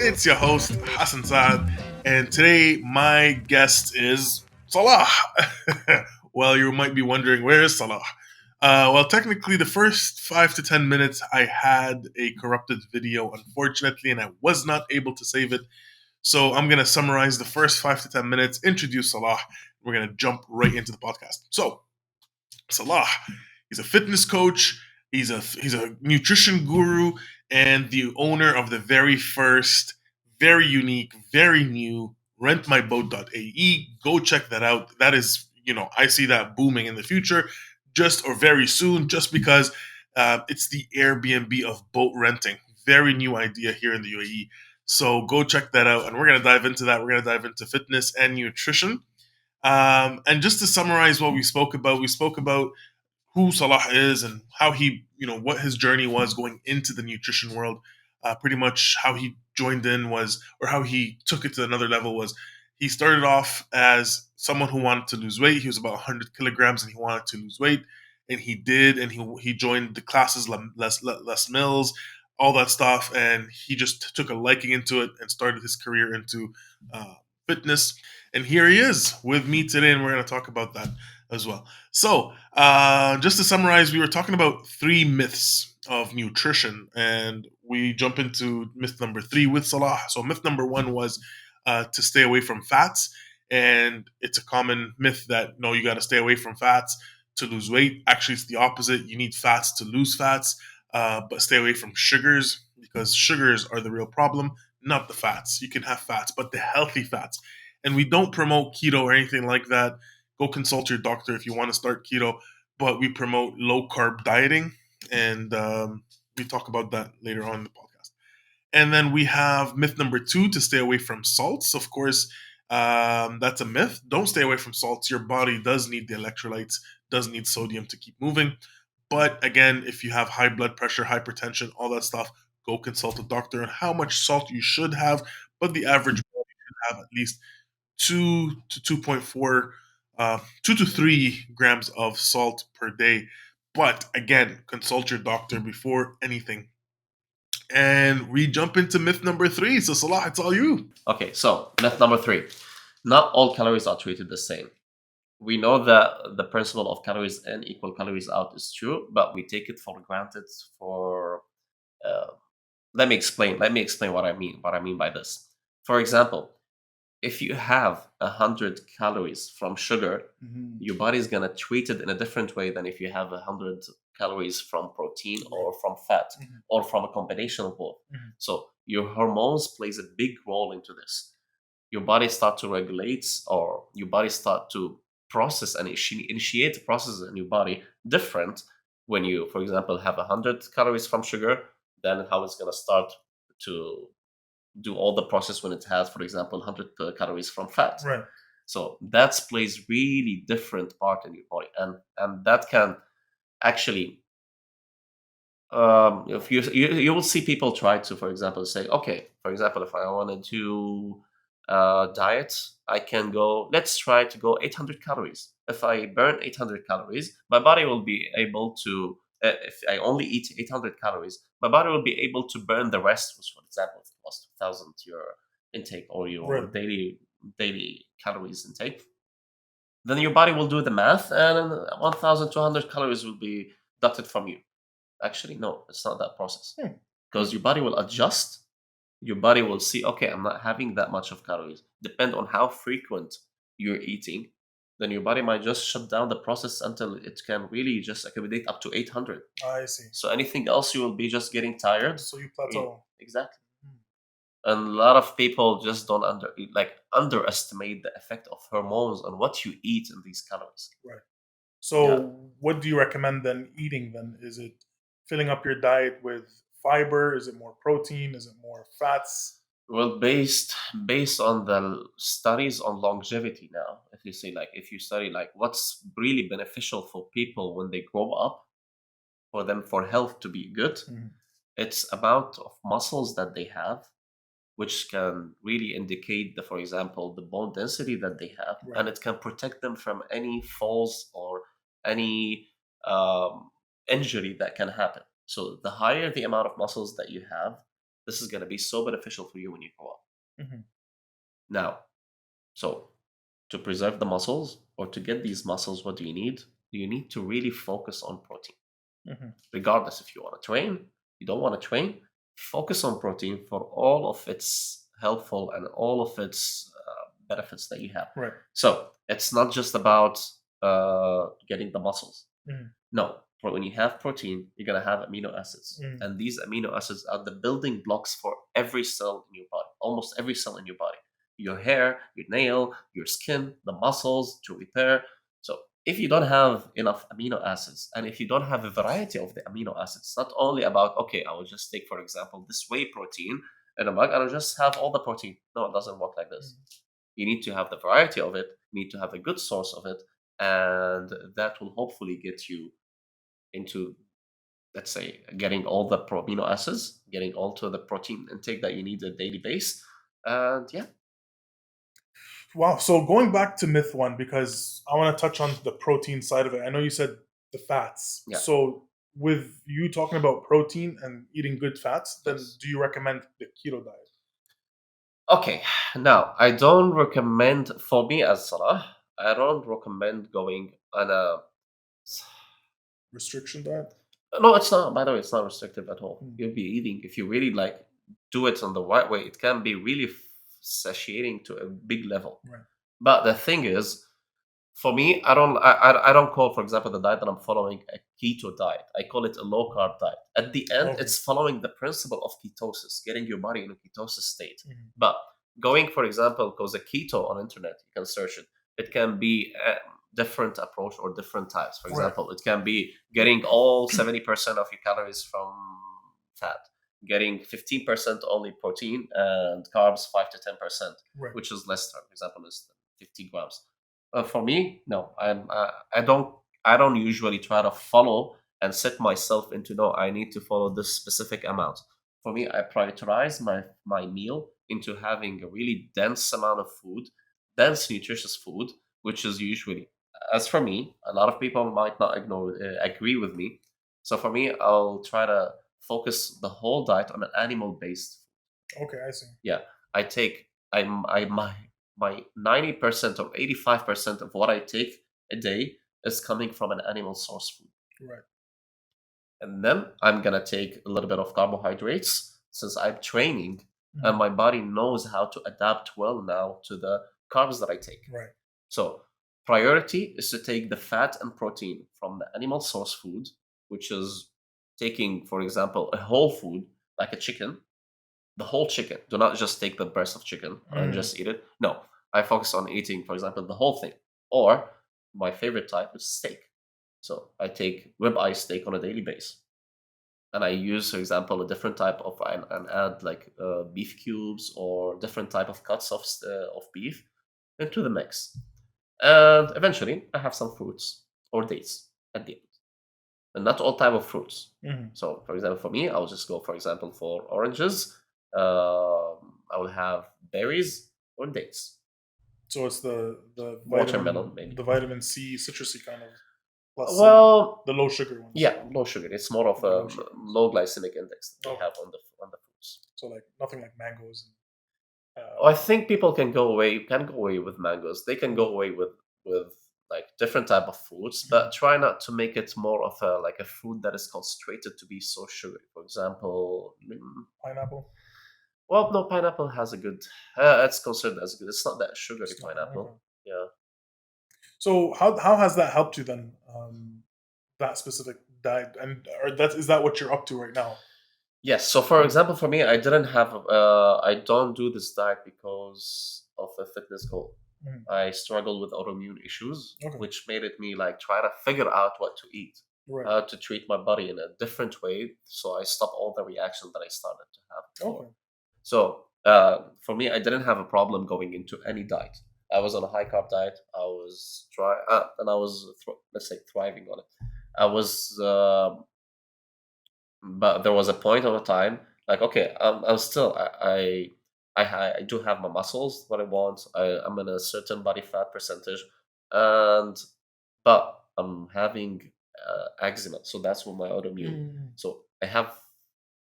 It's your host, Hassan Saad, and today my guest is Salah. Well, you might be wondering, where is Salah? Well, technically, the first 5 to 10 minutes I had a corrupted video, unfortunately, and I was not able to save it. So I'm going to summarize the first 5 to 10 minutes, introduce Salah. We're going to jump right into the podcast. So, Salah, he's a fitness coach, he's a nutrition guru, and the owner of the very first, very unique, very new rentmyboat.ae. Go check that out. That is, I see that booming in the future, just or very soon, just because it's the Airbnb of boat renting. Very new idea here in the UAE. So go check that out, and we're gonna dive into that. We're gonna dive into fitness and nutrition. And just to summarize what we spoke about who Salah is and how he, what his journey was going into the nutrition world. Pretty much how he joined in was, or how he took it to another level was, he started off as someone who wanted to lose weight. He was about 100 kilograms and he wanted to lose weight, and he did. And he joined the classes, Les Mills, all that stuff, and he just took a liking into it and started his career into fitness. And here he is with me today, and we're going to talk about that as well. So, just to summarize, we were talking about 3 myths of nutrition, and we jump into myth number 3 with Salah. So, myth number 1 was to stay away from fats, and it's a common myth that no, you got to stay away from fats to lose weight. Actually, it's the opposite. You need fats to lose fats, but stay away from sugars because sugars are the real problem, not the fats. You can have fats, but the healthy fats. And we don't promote keto or anything like that. Go consult your doctor if you want to start keto, but we promote low carb dieting, and we talk about that later on in the podcast. And then we have myth number 2, to stay away from salts. Of course, that's a myth. Don't stay away from salts. Your body does need the electrolytes, does need sodium to keep moving. But again, if you have high blood pressure, hypertension, all that stuff, go consult a doctor on how much salt you should have. But the average body should have at least 2 to 2.4, 2 to 3 grams of salt per day. But again, consult your doctor before anything. And we jump into myth number 3. So Salah, it's all you. Okay, so myth number 3. Not all calories are treated the same. We know that the principle of calories in equal calories out is true, but we take it for granted for let me explain what I mean by this. For example, if you have 100 calories from sugar, your body is going to treat it in a different way than if you have 100 calories from protein or from fat or from a combination of both. So your hormones plays a big role into this. Your body start to regulate, or your body start to process and initiate the processes in your body different when you, for example, have 100 calories from sugar, then how it's going to start to do all the process when it has, for example, 100 calories from fat. Right. So that plays really different part in your body, and that can actually, if you will see people try to, for example, say, okay, for example, if I wanted to diet, I can go. Let's try to go 800 calories. If I burn 800 calories, my body will be able to. If I only eat 800 calories, my body will be able to burn the rest, which, for example, plus 2,000 your intake or your Right. daily calories intake. Then your body will do the math, and 1,200 calories will be deducted from you. Actually, no, it's not that process, because your body will adjust. Your body will see, okay, I'm not having that much of calories. Depend on how frequent you're eating, then your body might just shut down the process until it can really just accommodate up to 800. I see. So anything else, you will be just getting tired. So you plateau. Exactly. And a lot of people just don't underestimate the effect of hormones on what you eat in these calories. Right. So what do you recommend then eating then? Is it filling up your diet with fiber? Is it more protein? Is it more fats? Well, based on the studies on longevity now, if you study what's really beneficial for people when they grow up, for them for health to be good, it's amount of muscles that they have, which can really indicate for example, the bone density that they have, and it can protect them from any falls or any injury that can happen. So the higher the amount of muscles that you have, This is going to be so beneficial for you when you grow up. Mhm. Now, so to preserve the muscles or to get these muscles, what do you need? You need to really focus on protein. Mhm. Regardless if you want to train, you don't want to train, focus on protein for all of its helpful and all of its benefits that you have. Right. So it's not just about getting the muscles. Mhm. No, when you have protein, you're gonna have amino acids, Mhm. and these amino acids are the building blocks for every cell in your body. Almost every cell in your body, your hair, your nail, your skin, the muscles to repair. So if you don't have enough amino acids, and if you don't have a variety of the amino acids, not only about okay, I will just take for example this whey protein, and I'm like, I'll just have all the protein. No, it doesn't work like this. You need to have the variety of it. You need to have a good source of it, and that will hopefully get you into, let's say, getting all the amino acids, getting all to the protein intake that you need on a daily base. And yeah, Wow. So going back to myth one, because I want to touch on the protein side of it. I know you said the fats. Yeah. So with you talking about protein and eating good fats, then Yes. do you recommend the keto diet? Okay, now I don't recommend, for me as Salah, I don't recommend going on a. Restriction diet? No, it's not. By the way, it's not restrictive at all. Mm. You'll be eating if you really like do it on the right way. It can be really satiating to a big level. Right. But the thing is, for me, I don't call, for example, the diet that I'm following a keto diet. I call it a low carb diet. At the end, Okay. it's following the principle of ketosis, getting your body in a ketosis state. Mhm. But going, for example, because a keto on internet, you can search it. It can be a different approach or different types. For Right. example, it can be getting all 70% of your calories from fat, getting 15% only protein and carbs 5 to 10%, Right. which is less. For example, is 50 grams. For me, no, I don't usually try to follow and set myself into no. I need to follow this specific amount. For me, I prioritize my meal into having a really dense amount of food, dense nutritious food, which is usually, as for me, a lot of people might not agree with me. So for me, I'll try to focus the whole diet on an animal based. Okay, I see. Yeah, I take I my 90% or 85% of what I take a day is coming from an animal source food. Right. And then I'm gonna take a little bit of carbohydrates since I'm training and Mhm. my body knows how to adapt well now to the carbs that I take. Right. So priority is to take the fat and protein from the animal source food, which is taking, for example, a whole food like a chicken, the whole chicken. Do not just take the breast of chicken and Mhm. just eat it. No, I focus on eating, for example, the whole thing. Or my favorite type is steak. So I take ribeye steak on a daily basis, and I use, for example, a different type of and add like beef cubes or different type of cuts of beef into the mix, and eventually I have some fruits or dates at the end, and not all type of fruits. Mhm. So, for example, for me, I'll just go, for example, for oranges. I will have berries or dates, So it's the watermelon maybe. vitamin C, citrusy kind of, plus some Well, the low sugar ones. yeah, low sugar. It's more of The a low sugar ones. low glycemic index that they Okay. have on the fruits. So like nothing like mangoes. And, I think people can go away with mangoes. They can go away with like different type of fruits, but try not to make it more of a like a food that is concentrated to be so sugary. For example, pineapple. well, no, pineapple has a good. It's considered as good. It's not that sugary It's not, okay. pineapple. Yeah. So how has that helped you then? That specific diet, and or that is that what you're up to right now? Yes. So, for example, for me, I didn't have. I don't do this diet because of a fitness goal. Mhm. I struggled with autoimmune issues, Okay. which made it me like try to figure out what to eat, Right. how to treat my body in a different way. So I stopped all the reactions that I started to have before. Okay. So for me, I didn't have a problem going into any diet. I was on a high carb diet. I was and I was let's say thriving on it. I was, but there was a point of a time like okay, I'm still I do have my muscles what I want. I'm in a certain body fat percentage, and but I'm having eczema, so that's what my autoimmune. Mm. So I have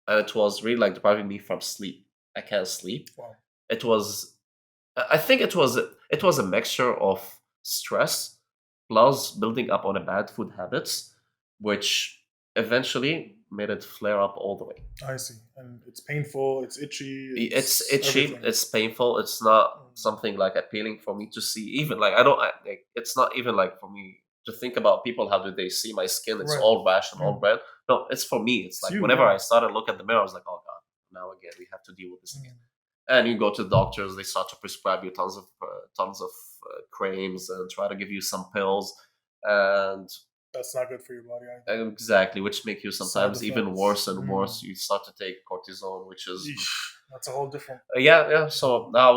and it was really like depriving me from sleep. I can't sleep. Wow. It was, I think it was a mixture of stress plus building up on a bad food habits, which eventually made it flare up all the way. I see. And it's painful. It's itchy. It's It's itchy, everything. it's painful, it's not Mm. something like appealing for me to see. Even like I don't like, it's not even like for me to think about people, how do they see my skin, it's Right. all rash and all Mm. red. No, it's for me, it's It's like you, whenever yeah. I started to look at the mirror, I was like, oh god, now again we have to deal with this again. Mm. And you go to the doctors, they start to prescribe you tons of creams and try to give you some pills, and That's not good for your body either. exactly, which make you Side sometimes even effects. worse and Mm. worse. You start to take cortisone, which is Eesh. That's a whole different. yeah. So now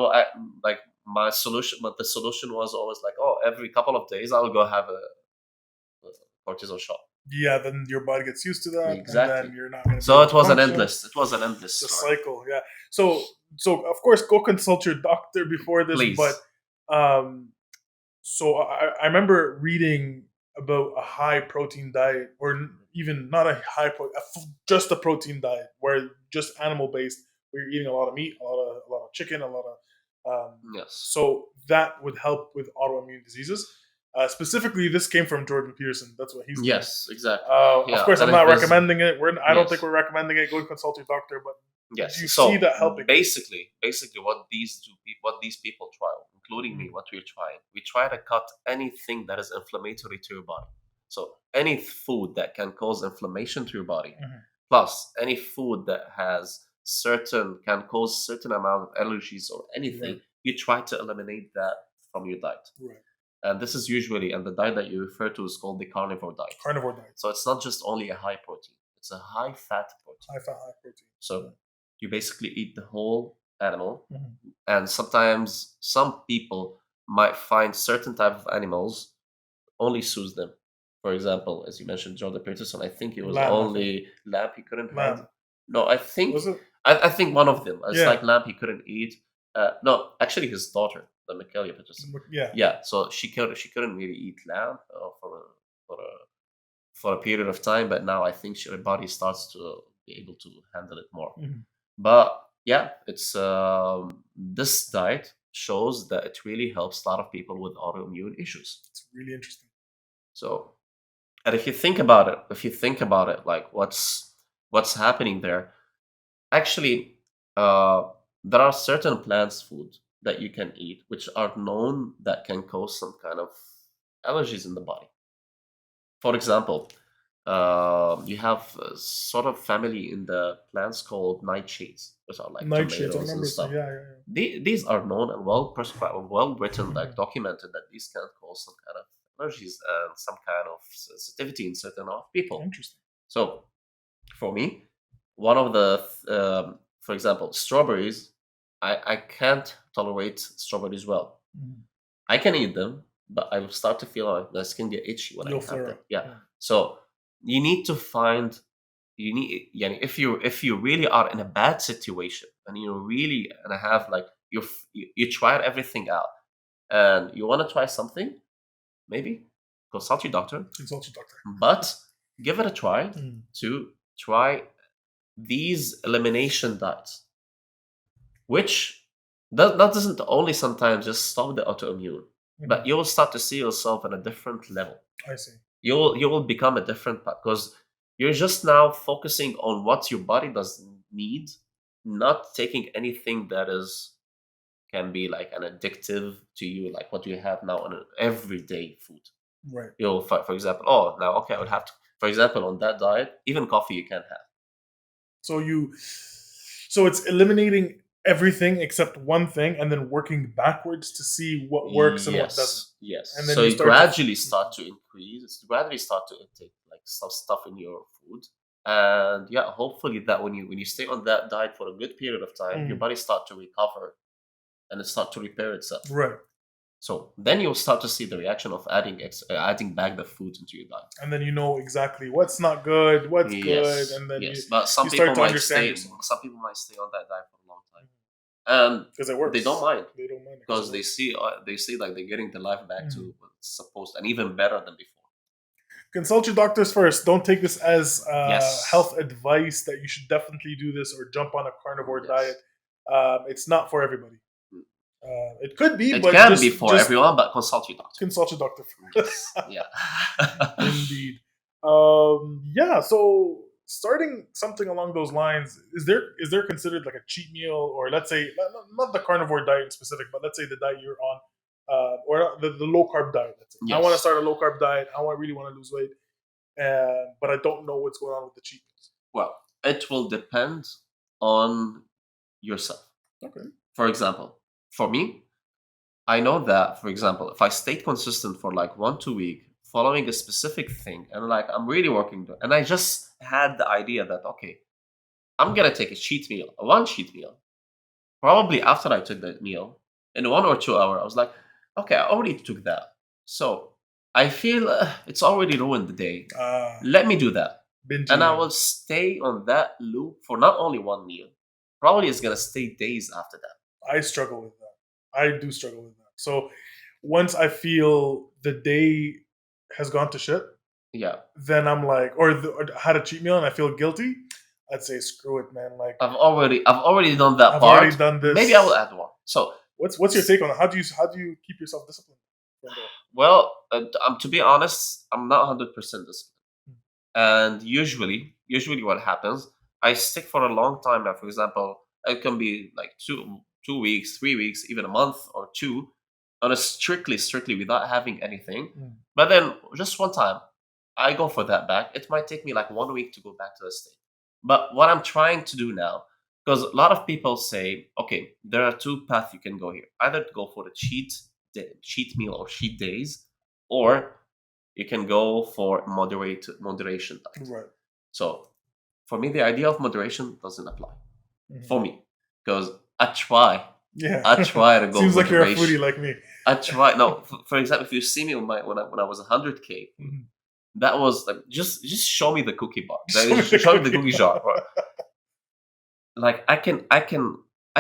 like my solution, but the solution was always like, oh, every couple of days I'll go have a cortisone shot. Yeah, then your body gets used to that, and Exactly. then you're not going to. So it was an endless. It was an endless The story. cycle, yeah. So of course, go consult your doctor before this. Please. But so I remember reading about a high protein diet, or even not a high just a protein diet, where just animal based, where you're eating a lot of meat, a lot of chicken, a lot of Yes. so that would help with autoimmune diseases. Specifically, this came from Jordan Peterson. That's what he's doing. Yes, exactly. Yeah, Of course, I'm and not it was- recommending it. I don't Yes. think we're recommending it. Go consult your doctor. But Yes. you So see that helping. basically, what these people try, including me, what we're trying, we try to cut anything that is inflammatory to your body. So any food that can cause inflammation to your body, Mhm. plus any food that can cause certain amount of allergies or anything, Right. you try to eliminate that from your diet. Right. And this is usually, and the diet that you refer to is called the carnivore diet. Carnivore diet. So it's not just only a high protein; it's a high fat protein. High fat, high protein. So you basically eat the whole animal, Mhm. and sometimes some people might find certain type of animals only suits them. For example, as you mentioned, Jordan Peterson, I think it was Lamb, I only lamb he couldn't have. Lamb. No, I think Was it? I think one of them. It's Yeah. like lamb he couldn't eat. No, actually his daughter, the Michaelia Peterson. Yeah. Yeah, so she couldn't really eat lamb for a for a period of time, but now I think her body starts to be able to handle it more. Mhm. But yeah, it's this diet shows that it really helps a lot of people with autoimmune issues. It's really interesting. So, and if you think about it, like what's happening there, actually, there are certain plants food that you can eat which are known that can cause some kind of allergies in the body. For example, you have a sort of family in the plants called nightshades, which are like Nightshades. I tomatoes remember. and stuff. Yeah. These are known and well prescribed, well written, like documented that these can cause some kind of allergies and some kind of sensitivity in certain of people. Interesting. So, for me, one of the, for example, strawberries, I can't tolerate strawberries well. Mhm. I can eat them, but I will start to feel like my skin get itchy when You'll I have flare them. up. Yeah. So you need to find yeah, if you really are in a bad situation and you really and have like you tried everything out and you want to try something, maybe consult your doctor, Consult your doctor. but give it a try Mm. to try these elimination diets, which that doesn't only sometimes just stop the autoimmune, but Mhm. you will start to see yourself on a different level. I see. You will become a different because you're just now focusing on what your body does need, not taking anything that is can be like an addictive to you, like what you have now on an everyday food. Right. You'll, for example, oh, now okay, I would have to, for example, on that diet, even coffee you can't have. So it's eliminating everything except one thing, and then working backwards to see what works and what doesn't. Yes. And then So you you start to- gradually start to increase, gradually start to intake like stuff in your food, and yeah, hopefully that when you stay on that diet for a good period of time, your Mm. body start to recover, and it start to repair itself. Right. So then you'll start to see the reaction of adding back the food into your diet. And then you know exactly what's not good, what's good, and then yes, but some you people start to might understand stay. yourself. Some people might stay on that diet for a long time, and because it works. they don't mind. They don't mind it Because it they works. see like they're getting the life back to Mhm. what's supposed and even better than before. Consult your doctors first. Don't take this as health Yes. advice that you should definitely do this or jump on a carnivore diet. Yes. It's not for everybody. It could be, It but can be just for just everyone, but consult your doctor. consult your doctor Yes. first. Yeah. Indeed. Yeah. So starting something along those lines, is there considered like a cheat meal, or let's say not the carnivore diet in specific, but let's say the diet you're on, or the low carb diet. Let's say I want to Yes. start a low carb diet. Really want to lose weight, but I don't know what's going on with the cheat meals. Well, it will depend on yourself. Okay. For example, for me, I know that, for example, if I stayed consistent for like 1 2 week following a specific thing and like I'm really working there, and I just had the idea that okay, I'm gonna take a cheat meal, one cheat meal. Probably after I took that meal, in 1 or 2 hours, I was like, okay, I already took that. So I feel it's already ruined the day. Let me do that. Binge And I eating. will stay on that loop for not only one meal. Probably it's gonna stay days after that. I struggle with that. I do struggle with that. So once I feel the day has gone to shit, Yeah. then I'm like, or had a cheat meal and I feel guilty, I'd say screw it, man. Like I've already done that I've part. already done this. Maybe I will add more. So What's your take on it? How do you keep yourself disciplined from there? well, to be honest, I'm not 100% disciplined. And usually what happens, I stick for a long time now. For example, it can be like 2 weeks, 3 weeks, even a month or two, on a strictly without having anything. Mm. But then just one time, I go for that back. It might take me like 1 week to go back to the state. But what I'm trying to do now, because a lot of people say, okay, there are two paths you can go here. Either go for the cheat meal or cheat days, or you can go for moderation diet. Right. So for me, the idea of moderation doesn't apply Mhm. for me, because I try Yeah. to go Seems like you're a moderation. foodie like me. I try. No, for example, if you see me when I was 100K, Mhm. that was like just show me the cookie bar. Show me the Show me the cookie cookie jar. Right? Like I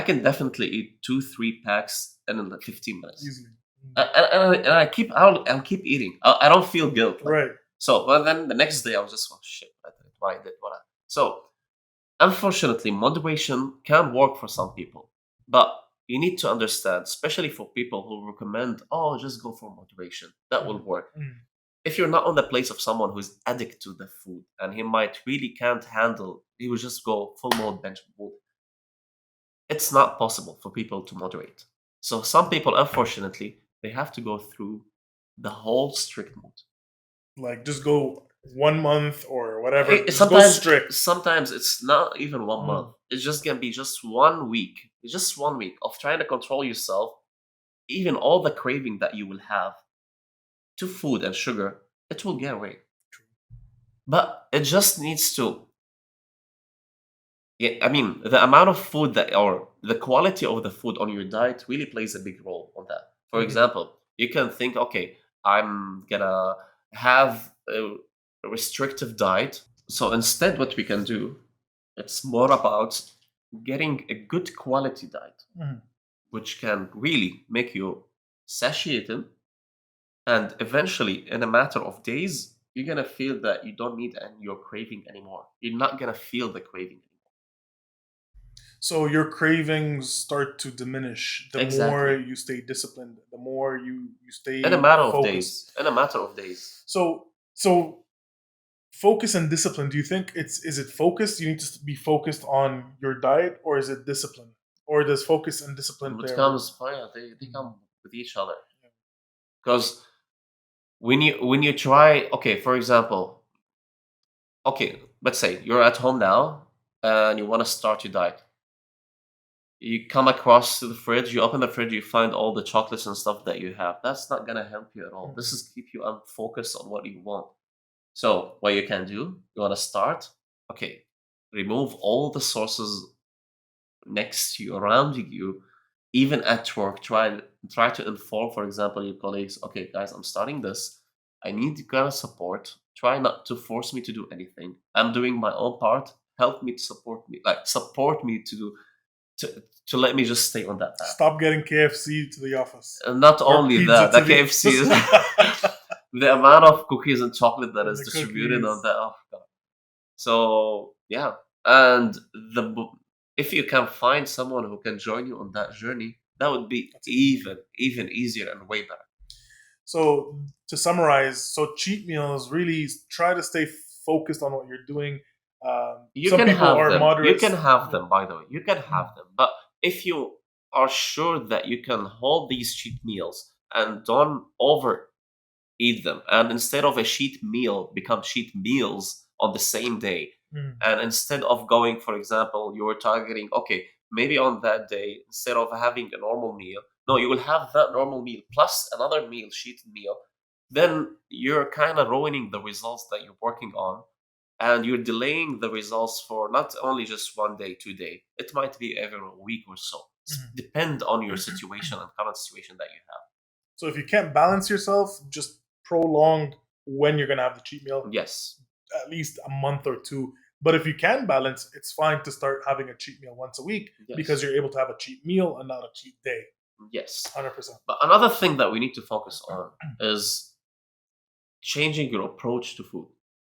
can definitely eat 2 3 packs in like 15 minutes. Easily. And I'll keep eating. I don't feel guilt. Like, Right. so, but then the next day I was just, oh shit, I did what I did. So, unfortunately, moderation can work for some people, but you need to understand, especially for people who recommend, oh, just go for moderation. That will work. Mm. If you're not on the place of someone who's addict to the food and he might really can't handle, he will just go full mode bench mode. It's not possible for people to moderate. So some people, unfortunately, they have to go through the whole strict mode. Like just go 1 month or whatever. Just go Sometimes, strict. sometimes it's not even one Mm. month. It's just gonna be just 1 week. It's just 1 week of trying to control yourself. Even all the craving that you will have to food and sugar, it will get away. But it just needs to. Yeah, I mean, the amount of food that, or the quality of the food on your diet really plays a big role on that. For Mhm. example, you can think, okay, I'm gonna have a restrictive diet. So instead, what we can do, it's more about getting a good quality diet, Mhm. which can really make you satiated, and eventually, in a matter of days, you're gonna feel that you don't need your craving anymore. You're not gonna feel the craving. So your cravings start to diminish the more Exactly. you stay disciplined, the more you stay In a matter of focused. days. In a matter of days. So focus and discipline. Do you think is it focus? You need to be focused on your diet, or is it discipline, or does focus and discipline play It a role? comes, oh yeah, they come with each other. Because when you try, okay, for example, okay, let's say you're at home now and you want to start your diet. You come across to the fridge, you open the fridge, you find all the chocolates and stuff that you have. That's not gonna help you at all. This is keep you unfocused on what you want. So what you can do, you want to start, okay, remove all the sources next to you, around you, even at work. Try to inform, for example, your colleagues, okay, guys, I'm starting this. I need you guys support. Try not to force me to do anything. I'm doing my own part. Help me to support me to do to let me just stay on that path. Stop getting KFC to the office. And not Or only pizza that, to the the KFC is the amount of cookies and chocolate that And is the distributed on cookies. that. Oh god. So yeah, and if you can find someone who can join you on that journey, that would be That's even even easier and way better. So to summarize, so cheat meals really try to stay focused on what you're doing. You Some can people have are them. You can moderates. have them. By the way, you can Mm, have them. But if you are sure that you can hold these cheat meals and don't over eat them, and instead of a cheat meal become cheat meals on the same day, mm, and instead of going, for example, you were targeting, okay, maybe on that day, instead of having a normal meal, no, you will have that normal meal plus another meal, cheat meal. Then you're kind of ruining the results that you're working on, and you're delaying the results for not only just 1 day, 2 day, it might be every week or so. mm. Depend on your situation and current situation that you So if you can't balance yourself, just prolong when you're gonna have the cheat meal, have. Yes. at least a month or two. But if you can balance, it's fine to start having a cheat meal once a week because Yes. you're able to have a cheat meal and not a cheat day. Yes. 100%. But another thing that we need to focus on is changing your approach to food.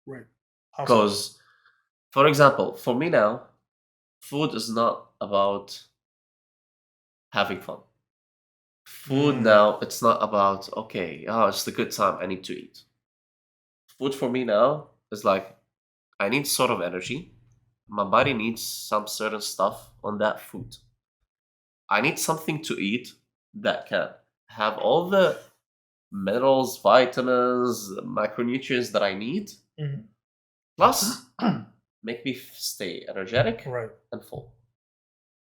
Right. How so? Because, for example, for me now, food is not about having fun. Food Mm, now, it's not about, okay, oh, it's a good time, I need to eat. Food for me now is like, I need sort of energy. My body needs some certain stuff on that food. I need something to eat that can have all the minerals, vitamins, macronutrients that I need, mhm. plus make me stay energetic Right. and full.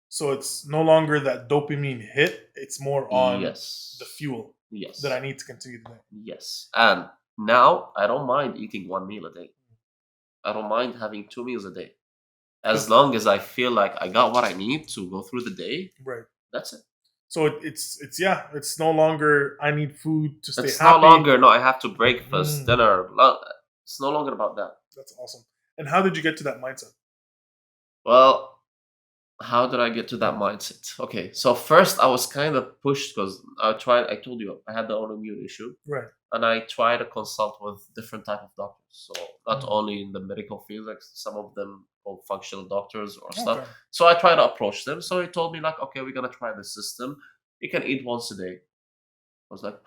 So it's no longer that dopamine hit, it's more on the Yes. fuel that I Yes. need to continue the day. Yes. And now I don't mind eating one meal a day. I don't mind having 2 meals a day. As Because long as I feel like I got what I need to go through the day, right. that's it. So it's yeah, it's no longer I need food to stay It's no happy. longer, no, I have to breakfast, Mm, dinner. It's no longer about that. that's awesome. And how did you get to that mindset? Well, how did I get to that mindset? Okay, so first I was kind of pushed because I told you I had the autoimmune issue, Right. and I tried to consult with different type of doctors. So not Mm, only in the medical field, like some of them called functional doctors or stuff. okay. So I tried to approach them. So he told me like, okay, we're gonna try this system. You can eat once a day. I was like,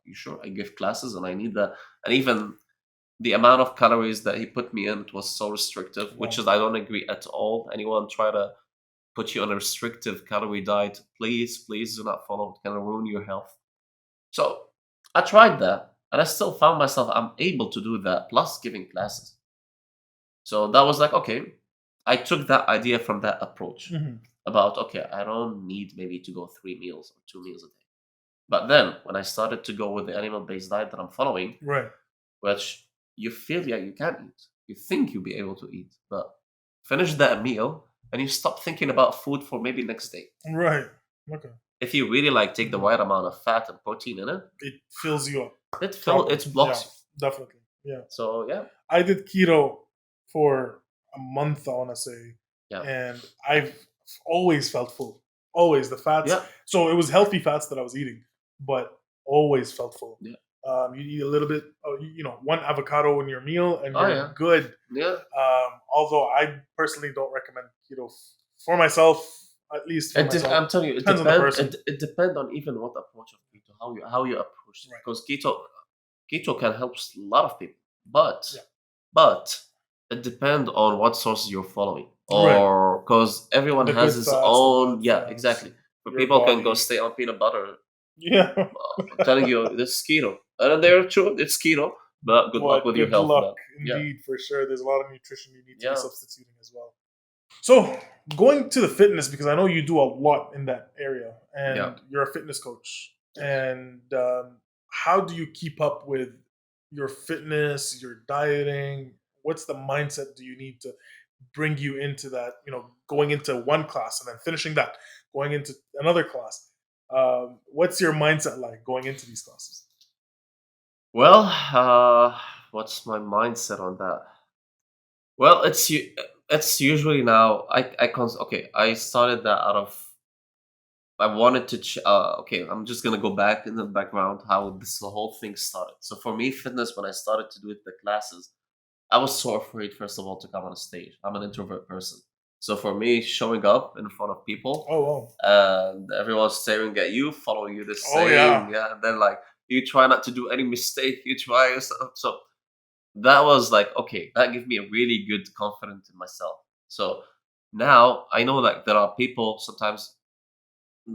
you sure? I give classes and I need that. And even the amount of calories that he put me in, it was so restrictive, which Wow. is I don't agree at all. Anyone try to put you on a restrictive calorie diet, please do not follow. It can ruin your health. So I tried that, and I still found myself I'm able to do that plus giving classes. So that was like, okay, I took that idea from that approach Hmm. about, okay, I don't need maybe to go 3 meals or 2 meals a day. But then when I started to go with the animal based diet that I'm following, Right. which you feel yeah you can eat, you think you'll be able to eat, but finish that meal and you stop thinking about food for maybe next day. Right. Okay. If you really like take the Mhm. right amount of fat and protein in it, It fills you up it properly. Yeah. blocks you. Definitely. Yeah. So yeah, I did keto for a month, I want to say, yeah, and I've always felt full. Always the fats. yeah, So it was healthy fats that I was eating, but always felt full. yeah. You eat a little bit, one avocado in your meal, and Oh you're yeah, good. yeah. Although I personally don't recommend keto for myself, at least for myself. I'm telling you, Depends on the person. It depend on even what approach of keto, how you approach it, Right. because keto can help a lot of people, but Yeah. but it depends on what sources you're following, Right. or because everyone The has good his fats, the own, bad yeah, fats, exactly. For your people can go body. stay on peanut butter. Yeah. I'm telling you, this is keto, and they're true, it's keto, but good luck But with your good health, luck man. Yeah, indeed, for sure. There's a lot of nutrition you need to be yeah, substituting as well. So, going to the fitness, because I know you do a lot in that area yeah, and you're a fitness coach. yes. And how do you keep up with your fitness, your dieting? What's the mindset do you need to bring you into that, going into one class and then finishing that, going into another class? What's your mindset like going into these classes? Well, what's my mindset on that? Well, it's usually now I okay. I started that out of I wanted to. Okay, I'm just gonna go back in the background how this whole thing started. So for me, fitness when I started to do it, the classes, I was so afraid first of all to come on a stage. I'm an introvert person, so for me, showing up in front of people Oh wow. and everyone's staring at you, following you the Oh yeah. same, yeah, and then like you try not to do any mistake. You try so that was like okay, that gave me a really good confidence in myself. So now I know like there are people sometimes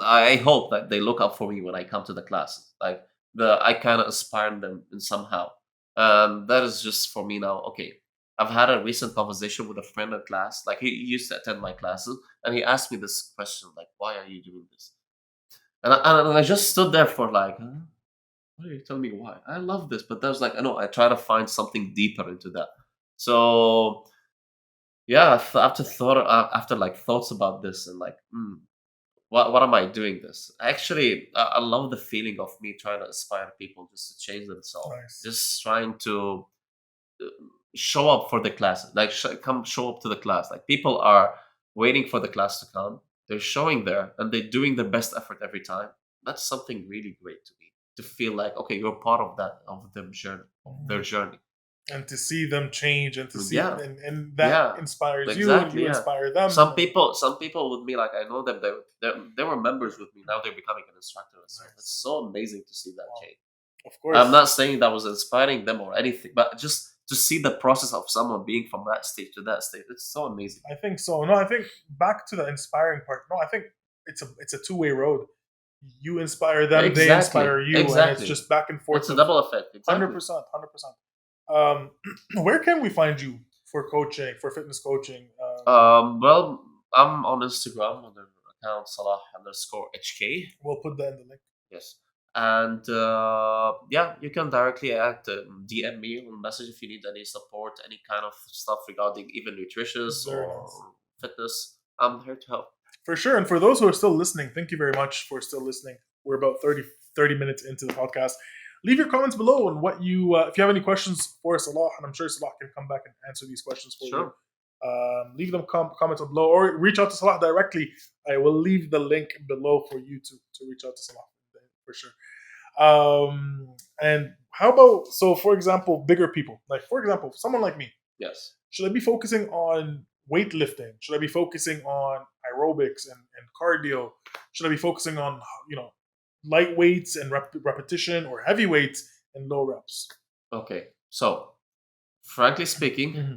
I hope that they look up for me when I come to the classes. Like I kind of inspire them in somehow. That is just for me now. Okay, I've had a recent conversation with a friend in class. Like he used to attend my classes, and he asked me this question, like, "Why are you doing this?" And I just stood there for like, huh? What are you telling me why? I love this, but there's like, I know I try to find something deeper into that. So yeah, after like thoughts about this and like, what am I doing this? Actually, I love the feeling of me trying to inspire people just to change themselves, Nice. just trying to uh, show up for the class, like come show up to the class. Like people are waiting for the class to come. They're showing there and they're doing their best effort every time. That's something really great to me. To feel like okay, you're part of that of their journey, of their Mhm. journey. And to see them change and to see Yeah, and that yeah, inspires you and exactly. you Yeah, inspire them. And some people with me, like I know them. They were members with me. Now they're becoming an instructor. So it's nice. so amazing to see that Wow. change. Of I'm course. not saying that was inspiring them or anything, but just to see the process of someone being from that stage to that stage, it's so amazing. I think so. No, I think back to the inspiring part. No, I think it's a two-way road. You inspire them, they inspire Exactly, you, and it's exactly. just back and It's forth a of double effect. hundred Exactly. percent, 100%. Where can we find you for coaching, for fitness coaching? Well, I'm on Instagram on the account Salah_HK. We'll put that in the link. Yes. And yeah, you can directly DM me on message if you need any support, any kind of stuff regarding even nutritious Very nice. or fitness. I'm here to help. For sure. And for those who are still listening, thank you very much for still listening. We're about 30 minutes into the podcast. Leave your comments below on what you, if you have any questions for Salah, and I'm sure Salah can come back and answer these questions for you. Sure. Leave them comments below or reach out to Salah directly. I will leave the link below for you to reach out to Salah for sure. And how about, so for example, bigger people, like for example, someone like me, Yes. should I be focusing on weightlifting? Should I be focusing on aerobics and cardio? Should I be focusing on light weights and repetition, or heavy weights and low reps? Okay. So, frankly speaking, Hmm.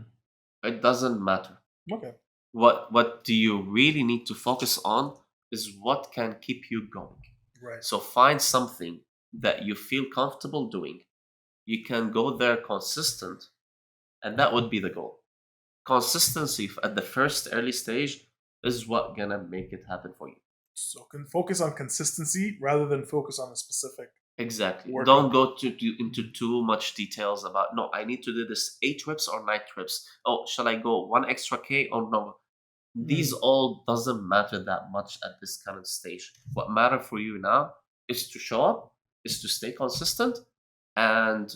it doesn't matter. Okay, What do you really need to focus on is what can keep you going. right. So find something that you feel comfortable doing. You can go there consistent, and that would be the goal. Consistency at the first early stage is what gonna make it happen for you. So can focus on consistency rather than focus on a specific Exactly. Don't workout. go into too much details about no. I need to do this 8 trips or 9 trips. Oh, shall I go one extra K or no? These Mm, all doesn't matter that much at this current stage. What matter for you now is to show up, is to stay consistent, and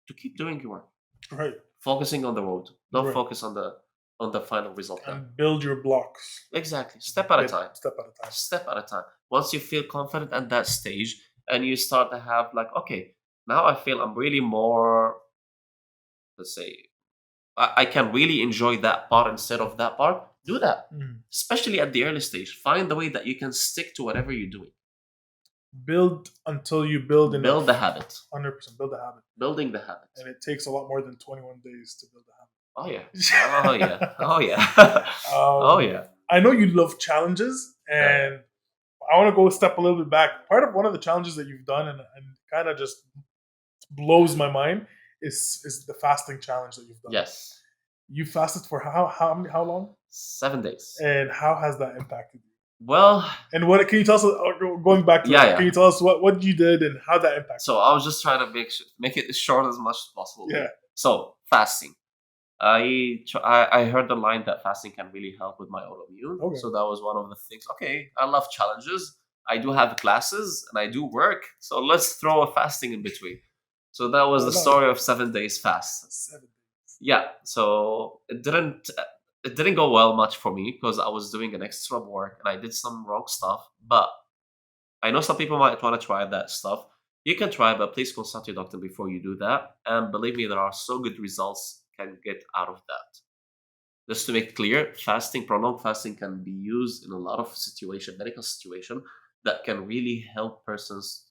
to keep doing your work. right, Focusing on the road. Don't right, focus on the final result now. and build your blocks Exactly. Step at a bit time. step at a time. Step at a time. Once you feel confident at that stage and you start to have like, okay, now I feel I'm really more, let's say, I can really enjoy that part instead of that part, do that. Mm. Especially at the early stage. Find the way that you can stick to whatever you're doing. Build until you build Build the enough. habit. 100% build a habit, Building the habit. and it takes a lot more than 21 days to build Oh yeah. a Oh yeah. habit. Oh yeah. Oh yeah. I know you love challenges, Yeah, yeah. and I want to go a step a little bit back. Part of one of the challenges that you've done, and kind of just blows my mind, is the fasting challenge that you've done. Yes. You fasted for how long, 7 days. and how has that impacted you? Well, And what can you tell us? Going back to yeah, that, can yeah. you tell us what you did and how that impacted? So I was just trying to make it as short as much as possible. Yeah. So fasting. I heard the line that fasting can really help with my autoimmune. Okay. So that was one of the things. Okay, I love challenges. I do have classes and I do work. So let's throw a fasting in between. So that was Oh, the no. story of 7 days fast. 7 days. Yeah. So it didn't go well much for me because I was doing an extra work and I did some wrong stuff. But I know some people might want to try that stuff. You can try, but please consult your doctor before you do that. And believe me, there are so good results can get out of that. Just to make clear, fasting, prolonged fasting can be used in a lot of situation, medical situation that can really help persons.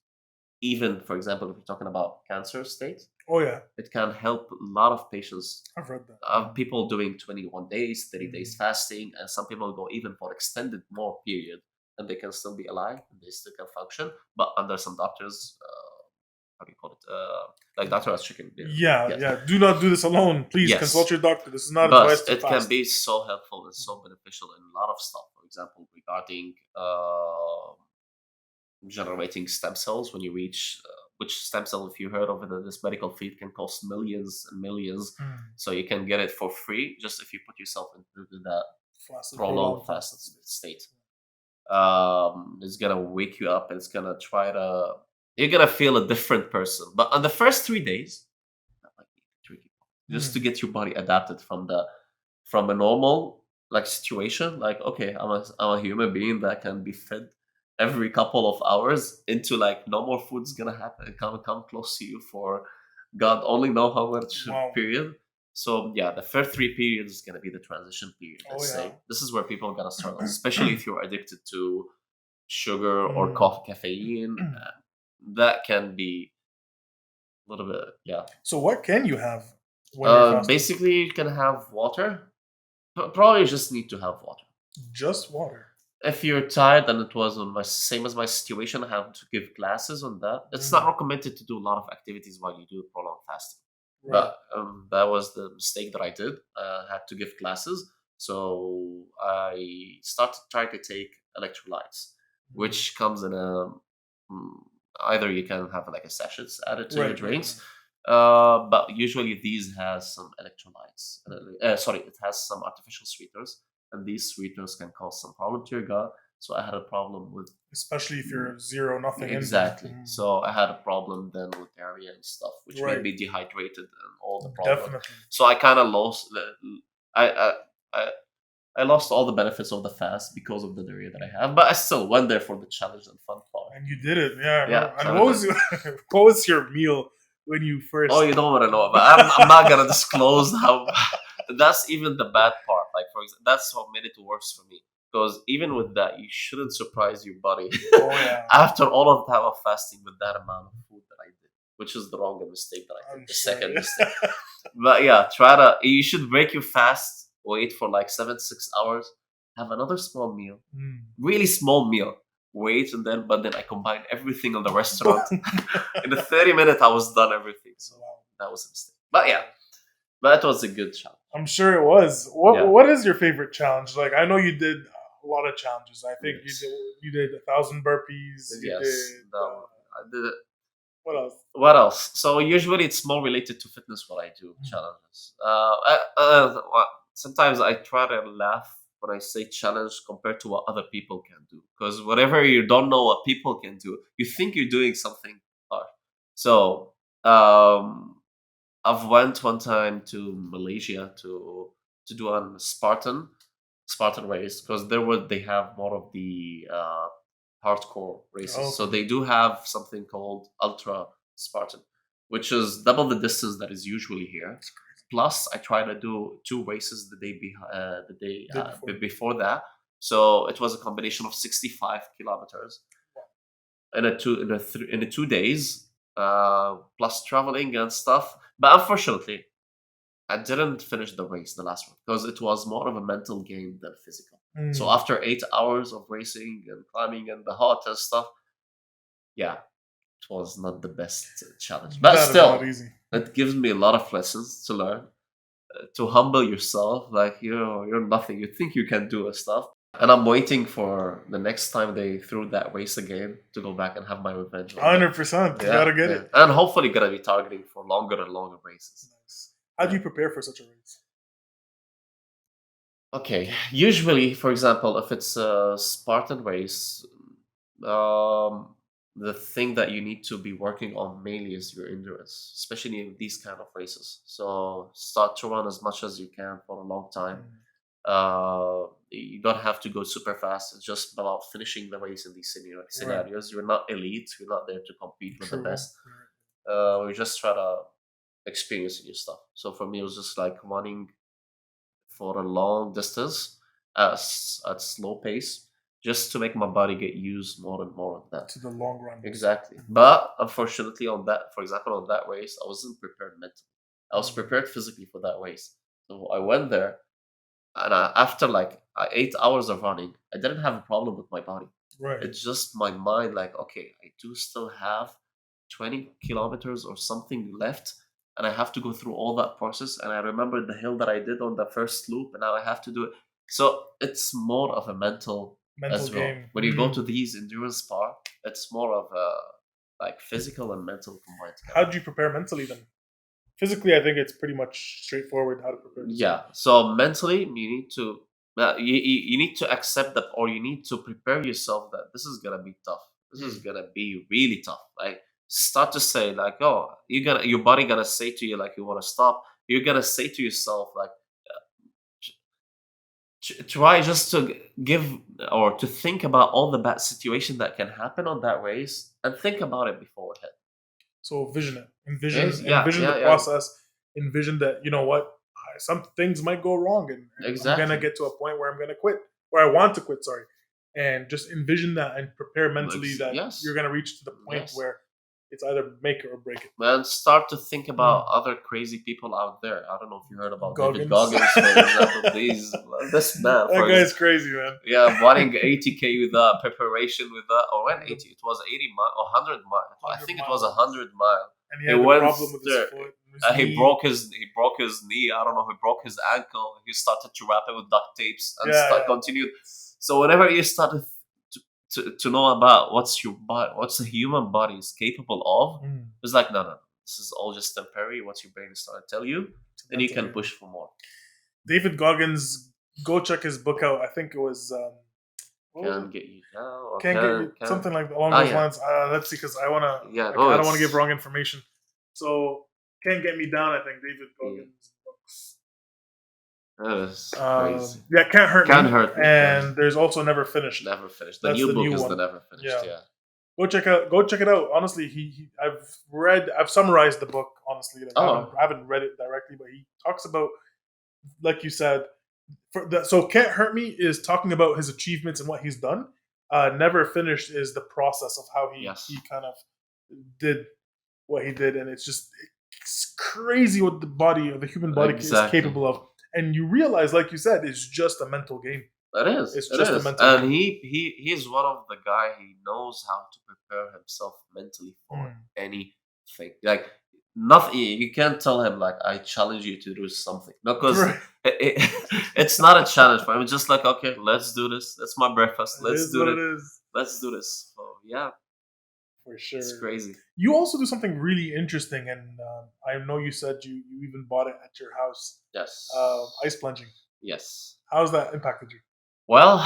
Even, for example, if we're talking about cancer state, Oh yeah, it can help a lot of patients. I've read that. People doing 21 days, 30 days Mm. fasting, and some people go even for extended more period, and they can still be alive, and they still can function, but under some doctors, how do you call it? Like Dr. has chicken. Yeah, Yes. yeah. Do not do this alone. Please consult Yes. your doctor. This is not But advice to it can fast. be so helpful and so beneficial in a lot of stuff. For example, regarding generating stem cells when you reach which stem cell, if you heard of it in this medical field, can cost millions and millions. Mm. So you can get it for free just if you put yourself into that Fast, prolonged fast state. It's gonna wake you up and it's gonna you're gonna feel a different person. But on the first 3 days, that might be tricky. Just to Mm. get your body adapted from a normal like situation, like okay, I'm a human being that can be fed every couple of hours, into like no more food's gonna happen, come close to you for God only know how much Wow. period. So yeah, the first 3 periods is gonna be the transition period. Oh, Let's yeah. say this is where people are gonna struggle, especially if you're addicted to sugar or Mm. coffee, caffeine. That can be a little bit, yeah. So what can you have when you're fasting? Basically, you can have water. Probably just need to have water. Just water. If you're tired, and it was on my same as my situation, I have to give classes on that. It's not recommended to do a lot of activities while you do prolonged fasting. Right. But that was the mistake that I did. I had to give classes, so I started trying to take electrolytes, which comes in a either you can have like a sachets added to your Right, drinks, but usually these has some electrolytes. Sorry, it has some artificial sweeteners, and these sweeteners can cause some problem to your gut. So I had a problem with Especially if you're zero, nothing exactly. in there. So I had a problem then with diarrhea and stuff, which made Right. me dehydrated and all the problems. Definitely. So I kind of lost I, I I lost all the benefits of the fast because of the diarrhea that I have, but I still went there for the challenge and fun part. And you did it, yeah. Yeah, And so what I was what was your meal when you first? Oh, you don't want to know, but I'm not gonna disclose how. That's even the bad part. Like for example, that's what made it worse for me. Because even with that, you shouldn't surprise your body Oh yeah. after all of the time of fasting with that amount of food that I did, which is the wrong mistake that I did. I'm The sure. second mistake. But yeah, try to. You should break your fast. Wait for like 7 6 hours. Have another small meal, Mm. really small meal. Wait, and then but then I combined everything on the restaurant. In the 30 minutes, I was done everything. So Wow. that was a mistake. But yeah, but it was a good challenge. I'm sure it was. What Yeah. What is your favorite challenge? Like I know you did a lot of challenges. I think Yes. you did 1,000 burpees. You Yes, did. no, I did it. What else? What else? So usually it's more related to fitness. What I do challenges. Sometimes I try to laugh when I say challenge compared to what other people can do. Because whatever you don't know what people can do, you think you're doing something hard. So I've went one time to Malaysia to do a Spartan race, because they have more of the hardcore races. So Okay. they do have something called Ultra Spartan, which is double the distance that is usually here. Plus, I try to do 2 races the day before that. So it was a combination of 65 kilometers in the 2 days, plus traveling and stuff. But unfortunately, I didn't finish the race, the last one, because it was more of a mental game than physical. So Mm. after 8 hours of racing and climbing and the hot and stuff, yeah, it was not the best challenge. But That is still, not easy. it gives me a lot of lessons to learn, to humble yourself. Like you're nothing. You think you can do a stuff. And I'm waiting for the next time they threw that race again to go back and have my revenge. on them. 100%. You Yeah, gotta get yeah. it. And hopefully gonna be targeting for longer and longer races. Nice. How do you prepare for such a race? Okay, usually, for example, if it's a Spartan race, um, the thing that you need to be working on mainly is your endurance, especially in these kind of races. So start to run as much as you can for a long time. You don't have to go super fast. It's just about finishing the race in these Right. scenarios. You're not elite. You're not there to compete with the True. best. We just try to experience new stuff. So for me, it was just like running for a long distance at slow pace, just to make my body get used more and more of that. To the long run. Exactly. But unfortunately, on that, for example, on that race, I wasn't prepared mentally. I was prepared physically for that race. So I went there, and after like 8 hours of running, I didn't have a problem with my body. Right. It's just my mind, like, okay, I do still have 20 kilometers or something left, and I have to go through all that process. And I remember the hill that I did on the first loop, and now I have to do it. So it's more of a mental Mental as well. game. When you go to these endurance park, it's more of a like physical and mental combined How together. do you prepare mentally then? Physically, I think it's pretty much straightforward how to prepare. Yeah. So mentally, you need to you need to accept that, or you need to prepare yourself that this is gonna be tough. This is gonna be really tough. Like start to say like, oh, your body gonna say to you like you want to stop. You're gonna say to yourself like, try just to give or to think about all the bad situation that can happen on that race and think about it beforehand. So vision it, Yes, yeah, envision the yeah, yeah, process, envision that what some things might go wrong, and I'm gonna exactly. get to a point where I'm gonna quit, where I want to quit. Sorry, and just envision that and prepare mentally that you're Yes, gonna reach to the point yes. where it's either make it or break it. Man, start to think about Mm. other crazy people out there. I don't know if you heard about David Goggins, Goggins, for example. These this man, that guy's crazy, man. yeah, running 80K with that preparation with that, or when Yeah, 80, it was 80 mile or 100 mile. I 100 think it was a miles, 100 mile. and he He had the went problem with his there. foot, and his knee. He broke his knee. I don't know. He broke his ankle. He started to wrap it with duct tapes and Yeah, start yeah. continued. So whenever you start to know about what's your body, what's the human body is capable of, Mm. it's like no, this is all just temporary. What your brain is trying to tell you, It's a then you mental can game. push for more. David Goggins, go check his book out. I think it was what was it? Can get you down or Can't get you can. something like along Ah, those yeah, lines. Let's see, because I wanna, yeah. like, No, I don't want to give it's wrong information. So can't get me down. I think David mm, Goggins books. that is crazy. Yeah, can't hurt Can't me. hurt me. Yeah, And there's also Never Finished. never finished. The That's new the book new is the one. never finished. Yeah, Yeah. go check it out. Honestly, I've summarized the book. Honestly, like, Oh, I haven't read it directly, but he talks about, like you said, so Can't Hurt Me is talking about his achievements and what he's done. Never Finished is the process of how he yes, kind of did what he did, and it's crazy what the human body is exactly. capable of. And you realize, like you said, it's just a mental game. It is. It's It just a is. mental And game. he's one of the guy. He knows how to prepare himself mentally for Mm. anything. Like nothing. You can't tell him like I challenge you to do something. No, because Right. it's not a challenge for him. It's just like okay, let's do this. That's my breakfast. It Let's is do what it. it is, Let's do this. So yeah, for it's sure. crazy. You also do something really interesting, and I know you said you even bought it at your house. Yes. Ice plunging. Yes. How's that impacted you? Well,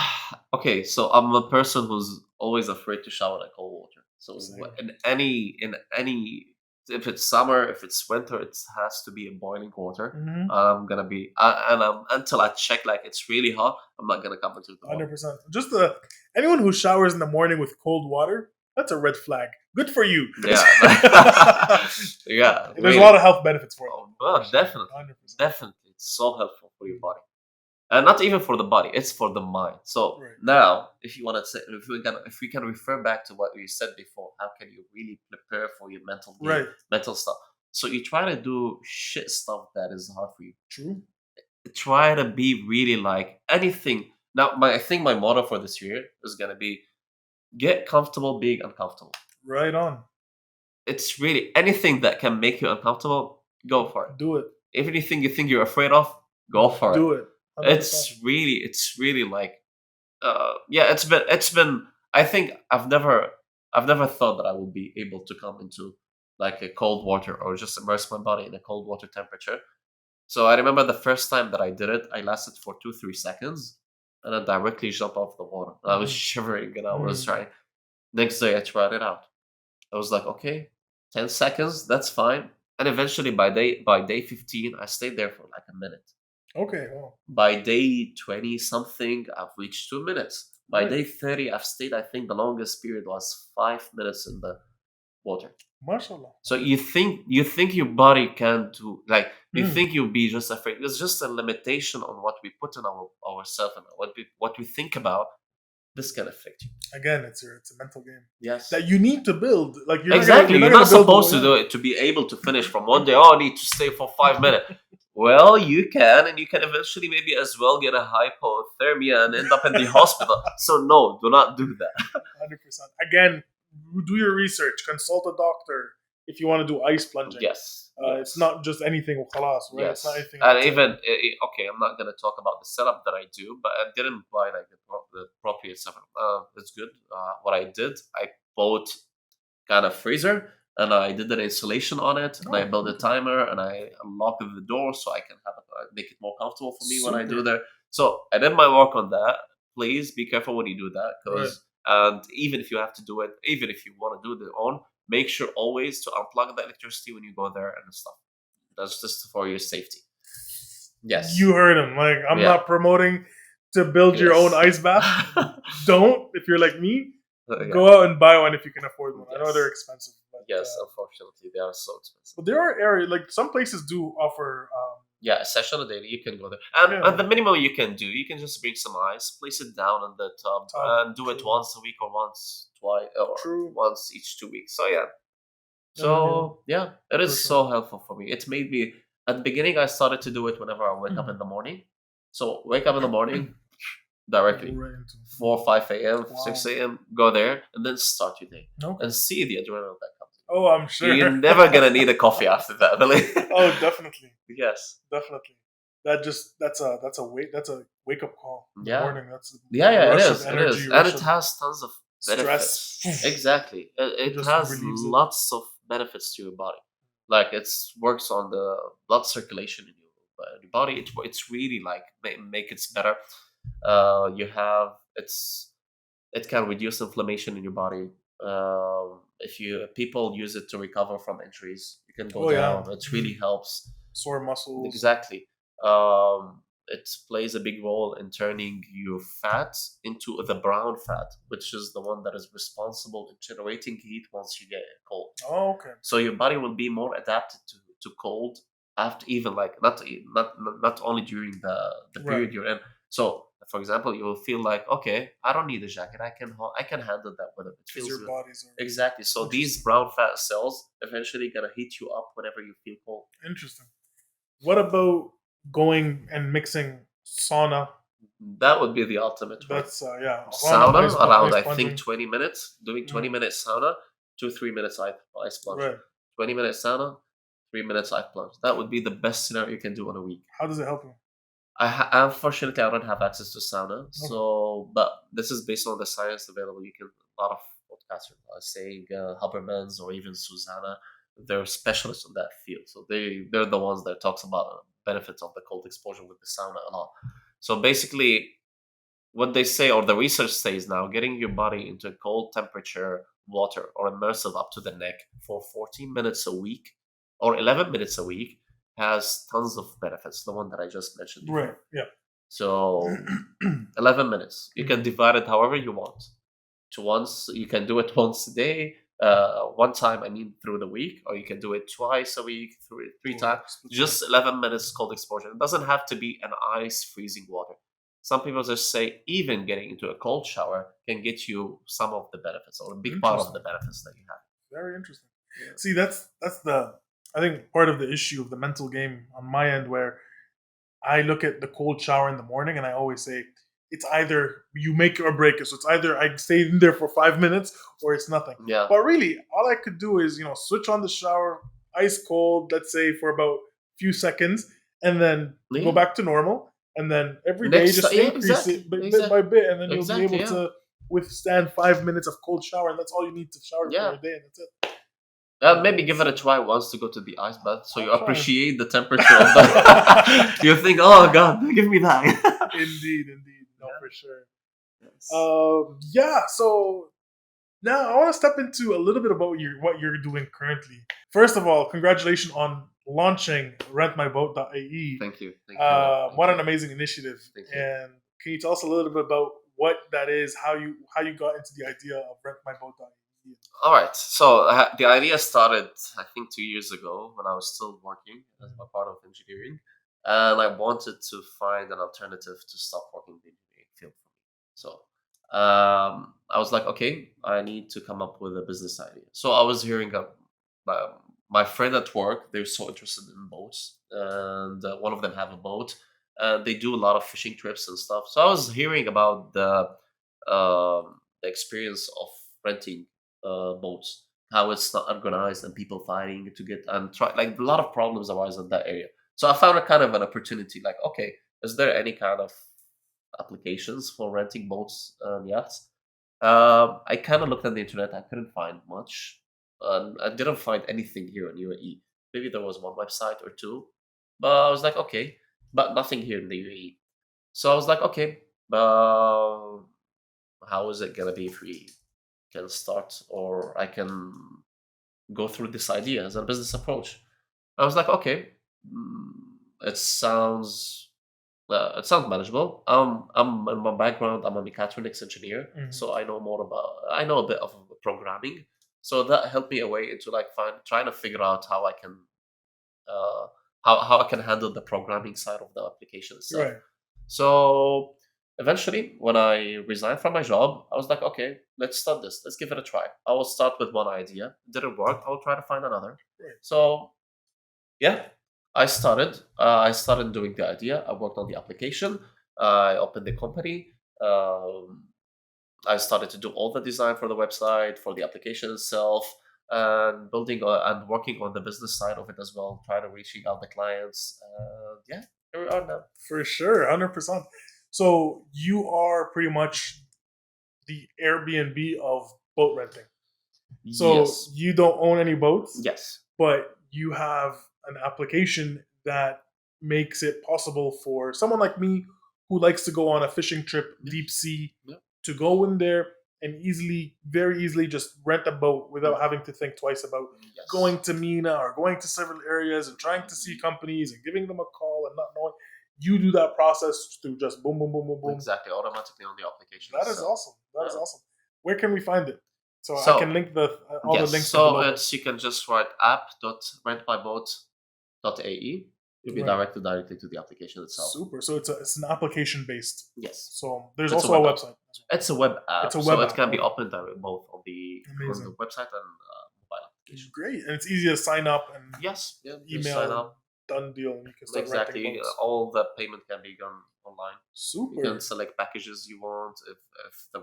okay, so I'm a person who's always afraid to shower in cold water. So Same. in any if it's summer, if it's winter, it has to be in boiling water. Mm-hmm. I'm gonna be and until I check like it's really hot, I'm not gonna come into the water. 100%. Just anyone who showers in the morning with cold water, that's a red flag. Good for you. Yeah, yeah, There's a lot really. of health benefits for it. Oh, For well, sure. definitely, 100%. definitely, it's so helpful for your body. And not even for the body, it's for the mind. So Right. now, if you want to say, if we can refer back to what we said before, how can you really prepare for your mental game, Right. mental stuff? So you try to do shit stuff that is hard for you. True. Try to be really like anything. Now, I think my motto for this year is gonna be get comfortable being uncomfortable. Right on. It's really anything that can make you uncomfortable, go for it. Do it. If anything you think you're afraid of, go for it. Do it. 100%. It's really like yeah, it's been I think I've never thought that I would be able to come into like a cold water or just immerse my body in a cold water temperature. So I remember the first time that I did it, I lasted for 2-3 seconds and then directly jumped off the water. And I was Mhm. shivering and I was Mm. trying. Next day I tried it out. I was like, okay, 10 seconds, that's fine. And eventually by day 15, I stayed there for like a minute. Okay. Well, By day 20 something, I've reached 2 minutes. By right. day 30, I've stayed, I think the longest period was 5 minutes in the water. Mashallah. So you think your body can do, like, you Mm. think you'll be just afraid. It's just a limitation on what we put in ourselves and what we think about. This can affect you. Again, it's a mental game Yes. that you need to build. Like Exactly. you're You're not not gonna build supposed to do it to be able to finish from one day. Oh, I need to stay for 5 minutes. Well, you can, and you can eventually maybe as well get a hypothermia and end up in the hospital. So no, do not do that. 100%. Again, do your research. Consult a doctor if you want to do ice plunging. Yes. It's not just anything khalas, right? It's Yes. not anything. And that's even okay, I'm not gonna talk about the setup that I do, but I didn't buy like the appropriate setup. It's good. What I did, I bought kind of freezer, and I did an installation on it, and I Oh, built a timer, and I unlocked the door so I can have it make it more comfortable for me when I do super. there. So I did my work on that. Please be careful when you do that, Right. because and even if you have to do it, even if you want to do it on, make sure always to unplug the electricity when you go there and stuff. That's just for your safety. Yes. You heard him. Like I'm Yeah. not promoting to build your own ice bath. Don't. If you're like me, Yeah. go out and buy one if you can afford one. I know Yes. they're expensive, but Yes, unfortunately, they are so expensive. but there are areas like some places do offer. Yeah, a session a day, you can go there. And, Yeah. and the minimum you can do, you can just bring some ice, place it down in the tub, Tub, and do it true. once a week or twice, or True. once each 2 weeks. So, yeah. Yeah, So, yeah, it is For so helpful for me. It made me, at the beginning, I started to do it whenever I wake up in the morning. So, wake up in the morning, directly. Right into 4, 5 a.m., Wow. 6 a.m., go there, and then start your day. Okay. And see the adrenaline that comes. Oh, I'm sure. You're never going to need a coffee after that. Oh, definitely, Yes. definitely. That's a wake up call in the Yeah. morning. That's a Yeah, it rush of is. It energy, is. And rush it of has tons of benefits. stress. Exactly. It Just has relieves it. lots of benefits to your body. Like it works on the blood circulation in your body. It's really like make it better. You have it can reduce inflammation in your body. If you people use it to recover from injuries, you can go Oh, yeah. down. It really helps. Sore muscles. Exactly. It plays a big role in turning your fat into the brown fat, which is the one that is responsible in generating heat once you get cold. Oh, okay. So your body will be more adapted to cold after, even like not only during the period Right. you're in. So, for example, you will feel like, okay, I don't need a jacket. I can handle that weather. It Because feels your good. bodies are Exactly. So these Interesting. brown fat cells eventually gonna heat you up whenever you feel cold. interesting. What about going and mixing sauna? That would be the ultimate way. That's yeah. Sauna ice around, I plunging. think, 20 minutes. Doing 20 minutes sauna, 2-3 minutes ice plunge. Right. 20 minutes sauna, 3 minutes ice plunge. That would be the best scenario you can do in a week. How does it help you? Unfortunately, I don't have access to sauna. So, but this is based on the science available. You can, a lot of podcasters are saying Habermans or even Susanna, they're specialists in that field. So they're the ones that talks about benefits of the cold exposure with the sauna a lot. So basically, what they say, or the research says now, getting your body into cold temperature water or immersive up to the neck for 14 minutes a week or 11 minutes a week has tons of benefits. The one that I just mentioned before. Right. Yeah. So 11 minutes. You can divide it however you want. You can do it once a day, one time, I mean, through the week, or you can do it twice a week, three times. Just 11 minutes cold exposure. It doesn't have to be an ice freezing water. Some people just say even getting into a cold shower can get you some of the benefits, or a big part of the benefits that you have. Very interesting. Yeah. See, that's the I think part of the issue of the mental game on my end, where I look at the cold shower in the morning and I always say it's either you make or break it. So it's either I stay in there for 5 minutes or it's nothing. Yeah. But really, all I could do is switch on the shower, ice cold, let's say for about a few seconds, and then go back to normal. And then every day just increase it bit by bit, and then you'll be able to withstand 5 minutes of cold shower, and that's all you need to shower for a day, and that's it. Maybe give it a try once to go to the ice bath, so you appreciate the temperature of the. You think, oh God, give me that. Indeed, no, for sure. Yes. Yeah. So now I want to step into a little bit about what you're doing currently. First of all, congratulations on launching rentmyboat.ae. Thank you. Thank you. Thank What you. an amazing initiative! Thank you. And can you tell us a little bit about what that is, how you got into the idea of rentmyboat.ae? All right. So the idea started, I think, 2 years ago when I was still working as a part of engineering, and I wanted to find an alternative to stop working in the engineering field for me. So I was like, okay, I need to come up with a business idea. So I was hearing my, my friend at work. They're so interested in boats, and one of them have a boat, and they do a lot of fishing trips and stuff. So I was hearing about the experience of renting boats, how it's not organized and people fighting to get and try like a lot of problems arise in that area. So I found a kind of an opportunity, like, okay, is there any kind of applications for renting boats and yachts? I kind of looked on the internet. I couldn't find much. I didn't find anything here in UAE. Maybe there was one website or two, but I was like, okay, but nothing here in the UAE. So I was like, okay, uh, how is it gonna be if we can start, or I can go through this idea as a business approach? I was like, okay, mm, it sounds it sounds manageable. I'm in my background. I'm a mechatronics engineer, Mhm. so I know a bit of programming. So that helped me a way into like trying to figure out how I can uh, how I can handle the programming side of the application itself. Right. So eventually, when I resigned from my job, I was like, okay, let's start this. Let's give it a try. I will start with one idea. It didn't work. I'll try to find another. Right. So yeah, I started. I started doing the idea. I worked on the application. I opened the company. Um, I started to do all the design for the website, for the application itself, and and working on the business side of it as well, trying to reaching out the clients. Yeah, here we are now. For sure, 100%. So you are pretty much the Airbnb of boat renting. So Yes, you don't own any boats, yes, but you have an application that makes it possible for someone like me who likes to go on a fishing trip deep sea yeah, to go in there and very easily just rent a boat without having to think twice about yes, going to Mina or going to several areas and trying to see companies and giving them a call and not knowing. You do that process through just boom, boom, boom, boom, boom. exactly. Automatically on the application That is itself. awesome. That is Yeah. awesome. Where can we find it? So I can So link the all the yes, links are so below. it's you can just write app.rentmyboat.ae. You'll be Right. directed directly to the application itself. Super. So it's an application based. Yes, So there's it's a also a web app. website. As well. It's a web It's a app, so web it app. can be Okay. opened both on the Amazing. website and mobile application. Great. And it's easy to sign up and Yes, yeah, just sign email and up. done deal, and you can start renting Exactly, boats. all the payment can be done online. You can Super. select packages you want. If the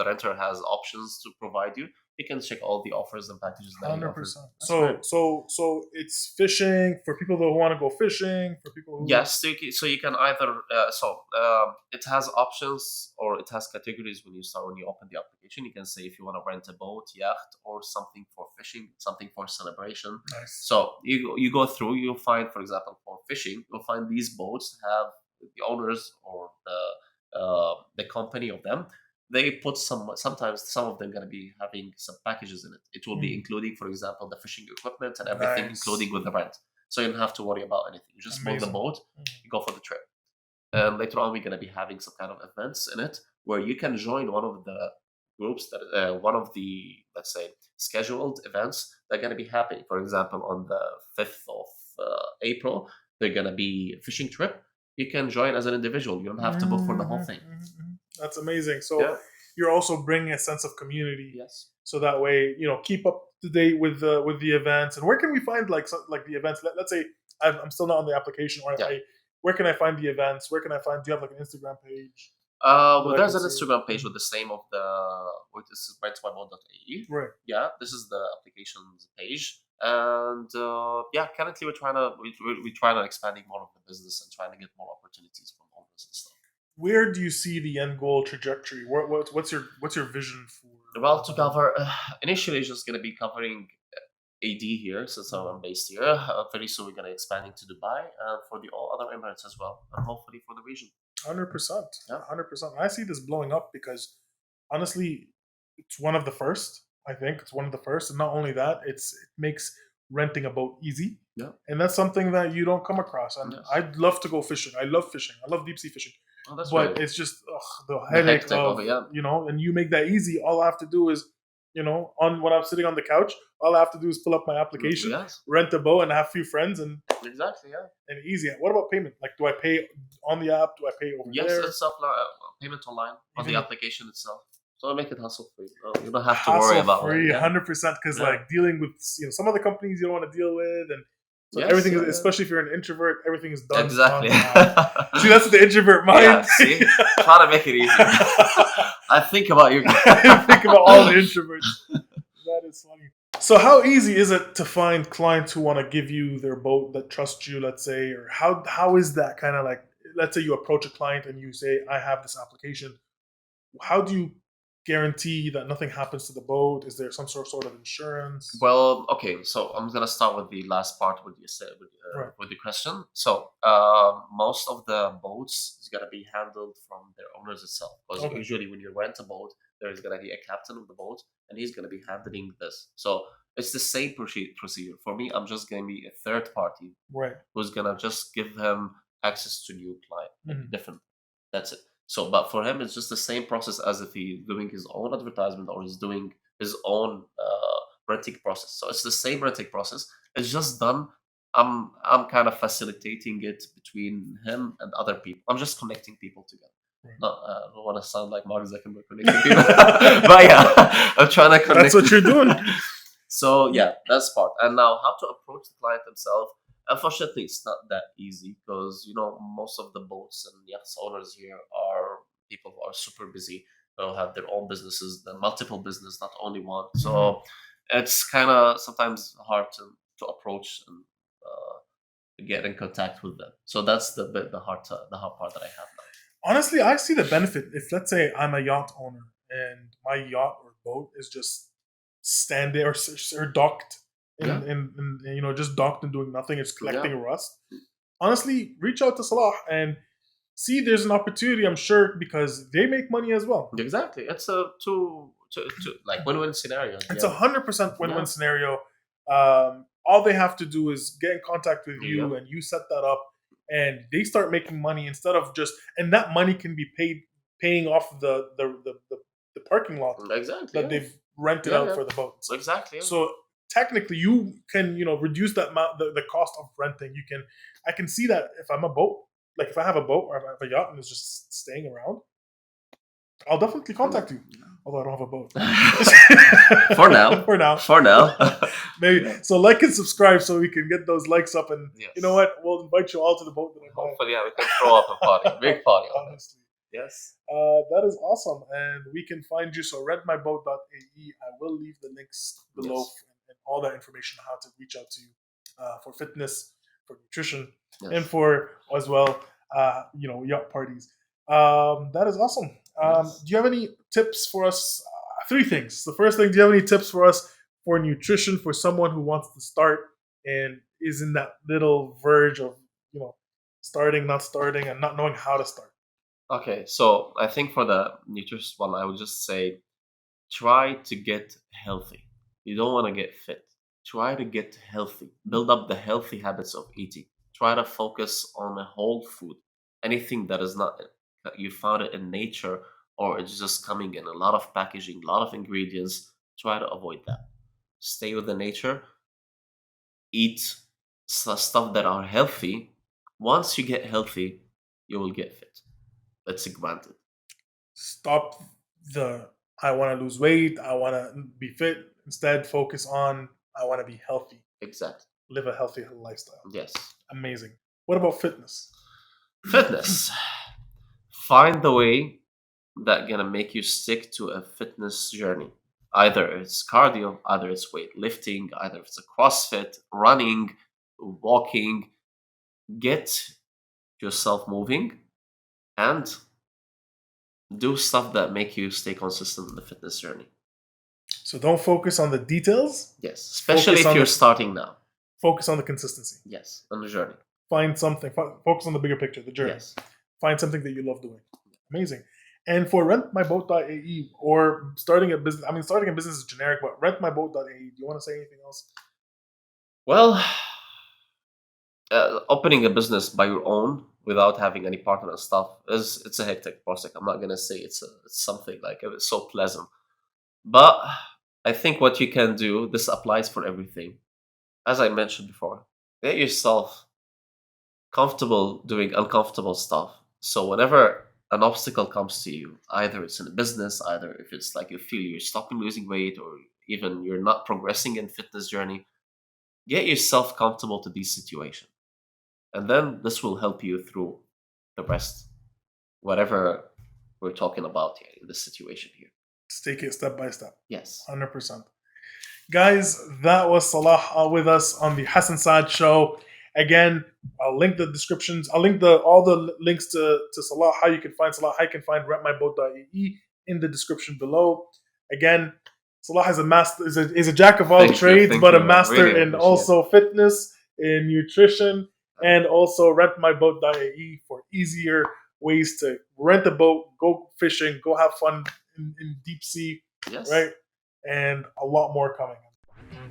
renter has options to provide you, you can check all the offers and packages that he Hundred offers. percent. That's great. So it's fishing for people who want to go fishing, for people who Yes, so you can either it has options or it has categories when you open the application. You can say if you want to rent a boat, yacht, or something for fishing, something for celebration. nice. So you go through, you'll find, for example, for fishing, you'll find these boats have the owners or the company of them. They put sometimes some of them gonna be having some packages in it. It will be Mm, including, for example, the fishing equipment and everything, nice. including with the rent. So you don't have to worry about anything. You just book the Amazing. boat, Mm, you go for the trip. And later on, we're going to be having some kind of events in it where you can join one of the groups that one of the, let's say, scheduled events that are going to be happening. For example, on the 5th of April, they're going to be a fishing trip. You can join as an individual. You don't have to book for the whole thing. That's amazing. So Yeah. you're also bringing a sense of community, Yes. so that way keep up to date with the events. And where can we find like the events? Let's say I'm still not on the application, or Yeah. where can I find the events? Where can I find? Do you have like an Instagram page? Well, That I there's can an see. Instagram page with the same of the with this is rentmyboat.ae. Right. Yeah, this is the application's page, and yeah, currently we're trying to expanding more of the business and trying to get more opportunities from owners and stuff. Where do you see the end goal trajectory? What's your vision for? Well, to cover initially, it's just going to be covering AD here since I'm based here. Very soon, we're going to expand into Dubai and for the all other Emirates as well, and hopefully for the region. 100%, Yeah. 100%. I see this blowing up because honestly, it's one of the first. I think it's one of the first, and not only that, it makes renting a boat easy. Yeah. And that's something that you don't come across. And Yes. I'd love to go fishing. I love fishing. I love deep sea fishing. Oh, that's But great. it's just the The headache hectic of it, yeah. and you make that easy. All I have to do is, on when I'm sitting on the couch, all I have to do is pull up my application, Yes. rent a boat, and have a few friends, and Exactly, yeah. easy. What about payment? Like, do I pay on the app? Do I pay over Yes, there? it's payment online on the Even application itself. So make it hassle free. You don't have to worry about it. Hassle-free, Yeah. 100%. Because Yeah. like dealing with some of the companies you don't want to deal with, and so Yes, everything yeah, is, yeah. especially if you're an introvert, everything is done Exactly. on the app. See, that's the introvert mind. Yeah, see? Try to make it easy. I think about you. I think about all the introverts. That is funny. So, how easy is it to find clients who want to give you their boat that trust you? Let's say, or how is that kind of like? Let's say you approach a client and you say, "I have this application." How do you guarantee that nothing happens to the boat? Is there some sort of insurance? Well, okay, so I'm gonna start with the last part what you said Right. with the question. So most of the boats is gonna be handled from their owners itself, because Okay. usually when you rent a boat, there is gonna be a captain of the boat, and he's gonna be handling this. So it's the same procedure. For me, I'm just gonna be a third party Right. who's gonna just give him access to new client, Mhm. different. That's it. So, but for him, it's just the same process as if he's doing his own advertisement or he's doing his own renting process. So it's the same renting process. It's just done. I'm kind of facilitating it between him and other people. I'm just connecting people together. Right. Not, I don't want to sound like Mark Zuckerberg connecting people, but yeah, I'm trying to connect. That's what you're doing. So yeah, that's part. And now, how to approach the client themselves? Unfortunately, it's not that easy because most of the boats and yachts owners here are people who are super busy. They'll have their own businesses, the multiple business, not only one. So it's kind of sometimes hard to approach and get in contact with them. So that's the hard part that I have now. Honestly, I see the benefit. If let's say I'm a yacht owner and my yacht or boat is just standing or docked Yeah. in just docked and doing nothing, it's collecting Yeah. rust. Honestly, reach out to Salah and see there's an opportunity, I'm sure, because they make money as well. Exactly. It's a two like win-win scenario. It's Yeah. 100% win-win Yeah. scenario. All they have to do is get in contact with you, Yeah. and you set that up, and they start making money instead of and that money can be paying off the parking lot Exactly. that Yeah. they've rented Yeah, out yeah. for the boats. Exactly. Yeah. So technically, you can reduce that amount, the cost of renting. I can see that if I'm a boat, like if I have a boat or if I have a yacht and it's just staying around, I'll definitely contact you. Although I don't have a boat. For now. For now. For now. Maybe. So like and subscribe so we can get those likes up, and Yes. you know what? We'll invite you all to the boat that I buy. Hopefully, yeah, we can throw up a party, big party. Honestly. Yes. That is awesome. And we can find you. So rentmyboat.ae. I will leave the links below and all that information how to reach out to you for fitness, for nutrition, Yes. and for as well, yacht parties. That is awesome. Yes. Do you have any tips for us? 3 things. The first thing, do you have any tips for us for nutrition for someone who wants to start and is in that little verge of, starting, not starting, and not knowing how to start? Okay, so I think for the nutritious one, I would just say try to get healthy. You don't want to get fit. Try to get healthy. Build up the healthy habits of eating. Try to focus on a whole food. Anything that is not that you found it in nature or it's just coming in a lot of packaging, a lot of ingredients. Try to avoid that. Stay with the nature. Eat stuff that are healthy. Once you get healthy, you will get fit. That's granted. Stop the I want to lose weight, I want to be fit. Instead, focus on I want to be healthy, Exactly. live a healthy lifestyle. Yes. Amazing. What about fitness? Fitness. Find the way that gonna make you stick to a fitness journey. Either it's cardio, either it's weightlifting, either it's a CrossFit, running, walking. Get yourself moving and do stuff that make you stay consistent in the fitness journey. So don't focus on the details. Yes, especially Focus if on you're the- starting now. Focus on the consistency. Yes, on the journey. Find something. Focus on the bigger picture, the journey. Yes. Find something that you love doing. Amazing. And for rentmyboat.ae or starting a business, starting a business is generic, but rentmyboat.ae, do you want to say anything else? Well, opening a business by your own without having any partner and stuff is it's a hectic process. I'm not gonna say it's something like it's so pleasant, but I think what you can do, this applies for everything. As I mentioned before, get yourself comfortable doing uncomfortable stuff. So whenever an obstacle comes to you, either it's in a business, either if it's like you feel you're stopping losing weight, or even you're not progressing in fitness journey, get yourself comfortable to these situations. And then this will help you through the rest, whatever we're talking about here in this situation here. Just take it step by step. Yes. 100%. Guys, that was Salah with us on the Hassan Saad Show. Again, I'll link the descriptions. I'll link all the links to Salah, how you can find Salah, how you can find rentmyboat.ae in the description below. Again, Salah has is a jack of all trades, but a master really in also fitness, in nutrition, and also rentmyboat.ae for easier ways to rent a boat, go fishing, go have fun in deep sea, yes, right? And a lot more coming.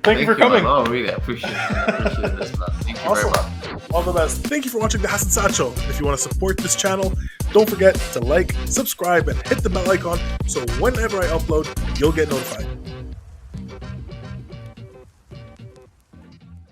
Thank you for coming. Man. Oh, really appreciate it. Appreciate this, man. Thank you very much. All the best. Thank you for watching the Hassan Saad Show. If you want to support this channel, don't forget to like, subscribe, and hit the bell icon so whenever I upload, you'll get notified.